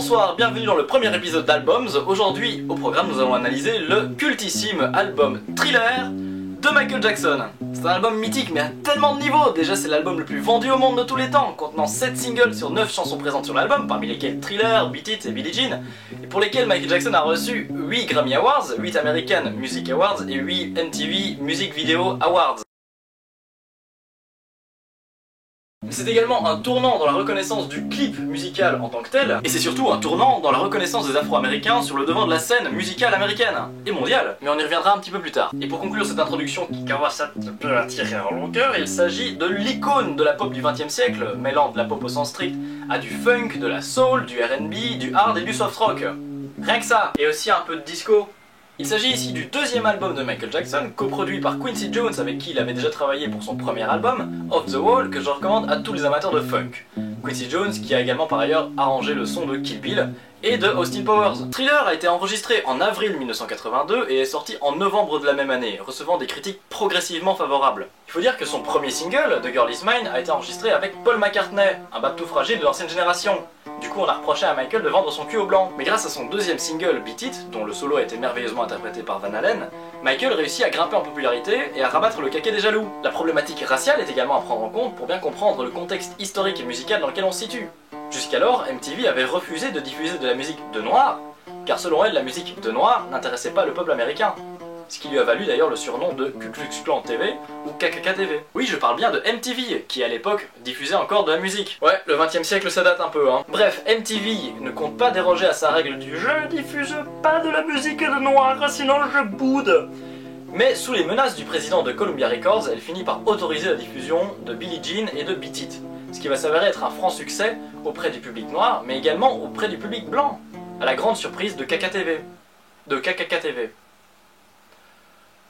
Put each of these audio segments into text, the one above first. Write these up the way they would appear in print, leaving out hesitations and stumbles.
bonsoir, bienvenue dans le premier épisode d'Albums. Aujourd'hui, au programme, nous allons analyser le cultissime album Thriller de Michael Jackson. C'est un album mythique, mais à tellement de niveaux. Déjà, c'est l'album le plus vendu au monde de tous les temps, contenant 7 singles sur 9 chansons présentes sur l'album, parmi lesquelles Thriller, Beat It et Billie Jean, et pour lesquels Michael Jackson a reçu 8 Grammy Awards, 8 American Music Awards et 8 MTV Music Video Awards. C'est également un tournant dans la reconnaissance du clip musical en tant que tel, et c'est surtout un tournant dans la reconnaissance des Afro-Américains sur le devant de la scène musicale américaine, et mondiale, mais on y reviendra un petit peu plus tard. Et pour conclure cette introduction qui commence à tirer en longueur, il s'agit de l'icône de la pop du XXe siècle, mêlant de la pop au sens strict à du funk, de la soul, du R&B, du hard et du soft rock. Rien que ça, et aussi un peu de disco. Il s'agit ici du deuxième album de Michael Jackson, coproduit par Quincy Jones avec qui il avait déjà travaillé pour son premier album, Off the Wall, que je recommande à tous les amateurs de funk. Quincy Jones qui a également par ailleurs arrangé le son de Kill Bill et de Austin Powers. Thriller a été enregistré en avril 1982 et est sorti en novembre de la même année, recevant des critiques progressivement favorables. Il faut dire que son premier single, The Girl Is Mine, a été enregistré avec Paul McCartney, un bateau fragile de l'ancienne génération. Du coup, on a reproché à Michael de vendre son cul au blanc. Mais grâce à son deuxième single, Beat It, dont le solo a été merveilleusement interprété par Van Halen, Michael réussit à grimper en popularité et à rabattre le caquet des jaloux. La problématique raciale est également à prendre en compte pour bien comprendre le contexte historique et musical dans lequel on se situe. Jusqu'alors, MTV avait refusé de diffuser de la musique de noir, car selon elle, la musique de noir n'intéressait pas le peuple américain. Ce qui lui a valu d'ailleurs le surnom de Ku Klux Klan TV ou KKK TV. Oui, je parle bien de MTV, qui à l'époque diffusait encore de la musique. Ouais, le 20e siècle ça date un peu, hein. Bref, MTV ne compte pas déroger à sa règle du « je diffuse pas de la musique de noir, sinon je boude ». Mais sous les menaces du président de Columbia Records, elle finit par autoriser la diffusion de Billie Jean et de Beat It, ce qui va s'avérer être un franc succès auprès du public noir, mais également auprès du public blanc, à la grande surprise de KKTV. De KKK TV.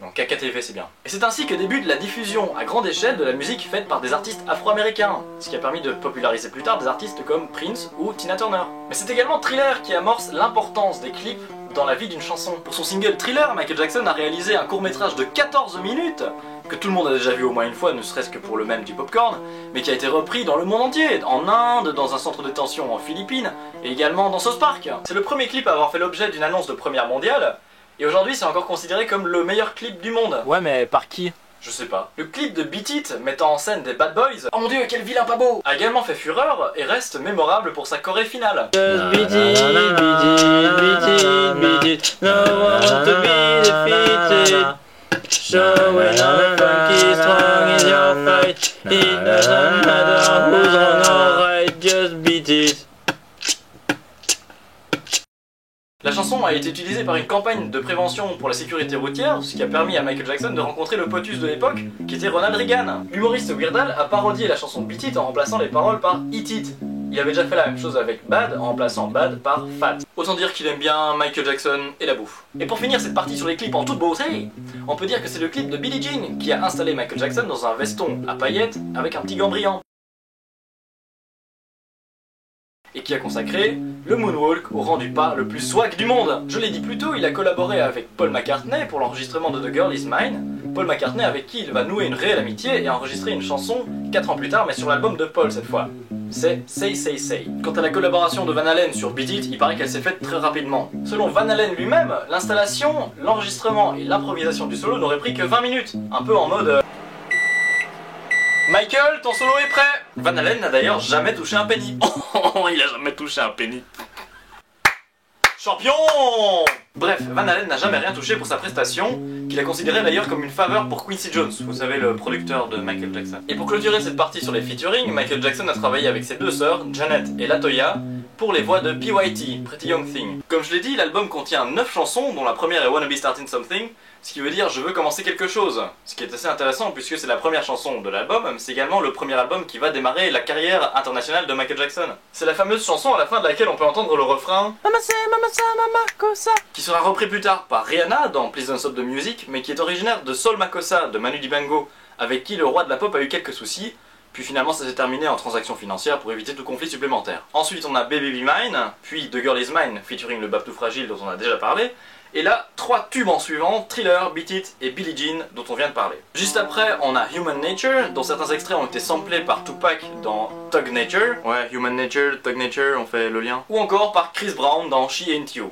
Donc KKTV c'est bien. Et c'est ainsi que débute la diffusion à grande échelle de la musique faite par des artistes afro-américains, ce qui a permis de populariser plus tard des artistes comme Prince ou Tina Turner. Mais c'est également Thriller qui amorce l'importance des clips dans la vie d'une chanson. Pour son single Thriller, Michael Jackson a réalisé un court-métrage de 14 minutes, que tout le monde a déjà vu au moins une fois, ne serait-ce que pour le même du popcorn, mais qui a été repris dans le monde entier, en Inde, dans un centre de détention en Philippines, et également dans South Park. C'est le premier clip à avoir fait l'objet d'une annonce de première mondiale, et aujourd'hui c'est encore considéré comme le meilleur clip du monde. Ouais, mais par qui? Je sais pas. Le clip de Beat It, mettant en scène des bad boys, oh mon dieu quel vilain pas beau, a également fait fureur et reste mémorable pour sa choré finale. Just beat it, beat it, beat it, beat it, no one to be defeated. So when all the funk is strong in your fight, it doesn't matter who's wrong or right, just beat it. La chanson a été utilisée par une campagne de prévention pour la sécurité routière, ce qui a permis à Michael Jackson de rencontrer le POTUS de l'époque, qui était Ronald Reagan. L'humoriste Weird Al a parodié la chanson Beat It en remplaçant les paroles par Eat It. Il avait déjà fait la même chose avec Bad en remplaçant Bad par Fat. Autant dire qu'il aime bien Michael Jackson et la bouffe. Et pour finir cette partie sur les clips en toute beauté, on peut dire que c'est le clip de Billie Jean qui a installé Michael Jackson dans un veston à paillettes avec un petit gant brillant. Et qui a consacré le moonwalk au rang du pas le plus swag du monde. Je l'ai dit plus tôt, il a collaboré avec Paul McCartney pour l'enregistrement de The Girl Is Mine. Paul McCartney avec qui il va nouer une réelle amitié et enregistrer une chanson 4 ans plus tard, mais sur l'album de Paul cette fois. C'est Say Say Say. Quant à la collaboration de Van Halen sur Beat It, il paraît qu'elle s'est faite très rapidement. Selon Van Halen lui-même, l'installation, l'enregistrement et l'improvisation du solo n'auraient pris que 20 minutes. Un peu en mode... Michael, ton solo est prêt! Van Halen n'a d'ailleurs jamais touché un penny. Oh, il a jamais touché un penny. Champion! Bref, Van Halen n'a jamais rien touché pour sa prestation, qu'il a considéré d'ailleurs comme une faveur pour Quincy Jones, vous savez, le producteur de Michael Jackson. Et pour clôturer cette partie sur les featuring, Michael Jackson a travaillé avec ses deux sœurs, Janet et Latoya, pour les voix de PYT, Pretty Young Thing. Comme je l'ai dit, l'album contient 9 chansons, dont la première est Wanna Be Starting Something, ce qui veut dire je veux commencer quelque chose. Ce qui est assez intéressant puisque c'est la première chanson de l'album, mais c'est également le premier album qui va démarrer la carrière internationale de Michael Jackson. C'est la fameuse chanson à la fin de laquelle on peut entendre le refrain Mama say, mama sa, mama kosa, qui sera repris plus tard par Rihanna dans Please Don't Stop the Music, mais qui est originaire de Soul Makossa de Manu Dibango, avec qui le roi de la pop a eu quelques soucis, puis finalement ça s'est terminé en transaction financière pour éviter tout conflit supplémentaire. Ensuite on a Baby Be Mine, puis The Girl Is Mine featuring le Bab Tout Fragile dont on a déjà parlé, et là 3 tubes en suivant, Thriller, Beat It et Billie Jean dont on vient de parler. Juste après on a Human Nature, dont certains extraits ont été samplés par Tupac dans Thug Nature, ouais Human Nature, Thug Nature, on fait le lien, ou encore par Chris Brown dans She Ain't You.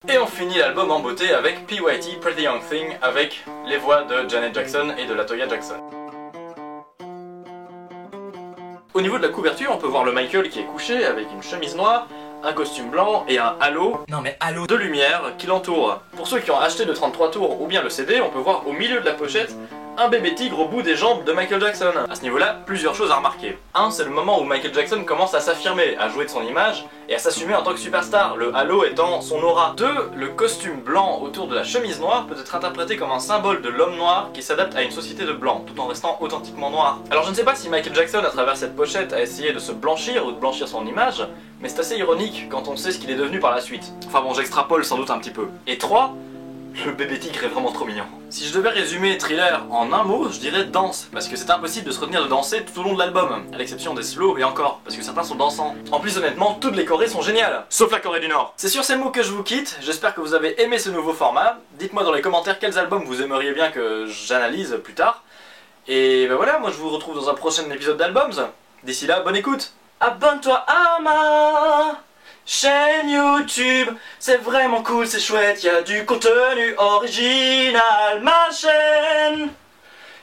Et on finit l'album en beauté avec PYT, Pretty Young Thing, avec les voix de Janet Jackson et de LaToya Jackson. Au niveau de la couverture, on peut voir le Michael qui est couché avec une chemise noire, un costume blanc et un halo, de lumière qui l'entoure. Pour ceux qui ont acheté le 33 tours ou bien le CD, on peut voir au milieu de la pochette un bébé tigre au bout des jambes de Michael Jackson. À ce niveau-là, plusieurs choses à remarquer. 1, c'est le moment où Michael Jackson commence à s'affirmer, à jouer de son image et à s'assumer en tant que superstar, le halo étant son aura. 2, le costume blanc autour de la chemise noire peut être interprété comme un symbole de l'homme noir qui s'adapte à une société de blancs, tout en restant authentiquement noir. Alors je ne sais pas si Michael Jackson, à travers cette pochette, a essayé de se blanchir ou de blanchir son image, mais c'est assez ironique quand on sait ce qu'il est devenu par la suite. Enfin bon, j'extrapole sans doute un petit peu. Et 3, le bébé tigre est vraiment trop mignon. Si je devais résumer Thriller en un mot, je dirais danse, parce que c'est impossible de se retenir de danser tout au long de l'album, à l'exception des slows et encore, parce que certains sont dansants. En plus honnêtement, toutes les chorés sont géniales, sauf la Corée du Nord. C'est sur ces mots que je vous quitte, j'espère que vous avez aimé ce nouveau format, dites-moi dans les commentaires quels albums vous aimeriez bien que j'analyse plus tard, et ben voilà, moi je vous retrouve dans un prochain épisode d'Albums. D'ici là, bonne écoute. Abonne-toi à ma chaîne YouTube, c'est vraiment cool, c'est chouette, y a du contenu original. Ma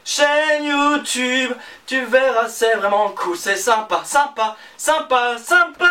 chaîne YouTube, tu verras, c'est vraiment cool, c'est sympa, sympa, sympa, sympa.